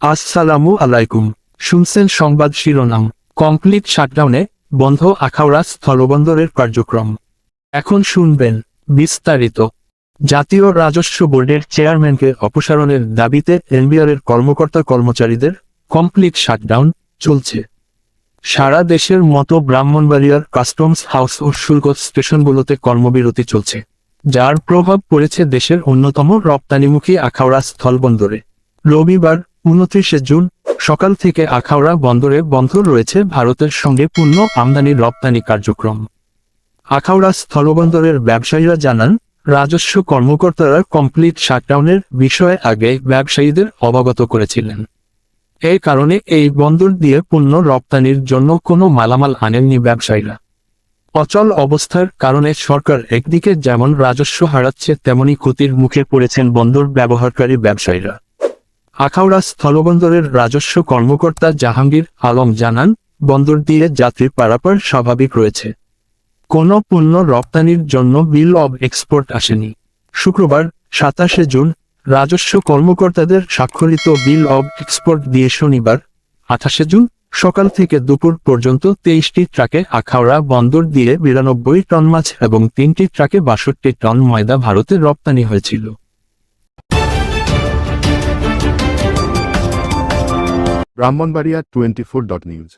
আসসালামু আলাইকুম। শুনছেন সংবাদ শিরোনাম। কমপ্লিট শাটডাউনে বন্ধ আখাউড়া স্থলবন্দরের কার্যক্রম। এখন শুনবেন বিস্তারিত। জাতীয় রাজস্ব বোর্ডের চেয়ারম্যানকে অপসারণের দাবিতে এনবিআরের কর্মকর্তা কর্মচারীদের কমপ্লিট শাটডাউন চলছে। সারা দেশের মতো ব্রাহ্মণবাড়িয়ার কাস্টমস হাউস ও শুল্ক স্টেশনগুলোতে কর্মবিরতি চলছে, যার প্রভাব পড়েছে দেশের অন্যতম রপ্তানিমুখী আখাউড়া স্থলবন্দরে। রবিবার 29 জুন সকাল থেকে আখাউড়া বন্দরে বন্ধ রয়েছে ভারতের সঙ্গে পণ্য আমদানি রপ্তানি কার্যক্রম। আখাউড়া স্থলবন্দরের ব্যবসায়ীরা জানান, রাজস্ব কর্মকর্তারা কমপ্লিট শাটডাউনের বিষয়ে আগে ব্যবসায়ীদের অবগত করেছিলেন। এই কারণে এই বন্দর দিয়ে পণ্য রপ্তানির জন্য কোনো মালামাল আনেননি ব্যবসায়ীরা। অচল অবস্থার কারণে সরকার একদিকে যেমন রাজস্ব হারাচ্ছে, তেমনি ক্ষতির মুখে পড়েছেন বন্দর ব্যবহারকারী ব্যবসায়ীরা। আখাউড়া স্থলবন্দরের রাজস্ব কর্মকর্তা জাহাঙ্গীর আলম জানান, বন্দর দিয়ে যাত্রী পারাপার স্বাভাবিক রয়েছে। কোনো পণ্য রপ্তানির জন্য বিল অব এক্সপোর্ট আসেনি। শুক্রবার 27 জুন রাজস্ব কর্মকর্তাদের স্বাক্ষরিত বিল অব এক্সপোর্ট দিয়ে শনিবার 28 জুন সকাল থেকে দুপুর পর্যন্ত 23টি ট্রাকে আখাউড়া বন্দর দিয়ে 92 টন মাছ এবং 3টি ট্রাকে 62 টন ময়দা ভারতে রপ্তানি হয়েছিল। ব্রাহ্মণবাড়িয়া 24.news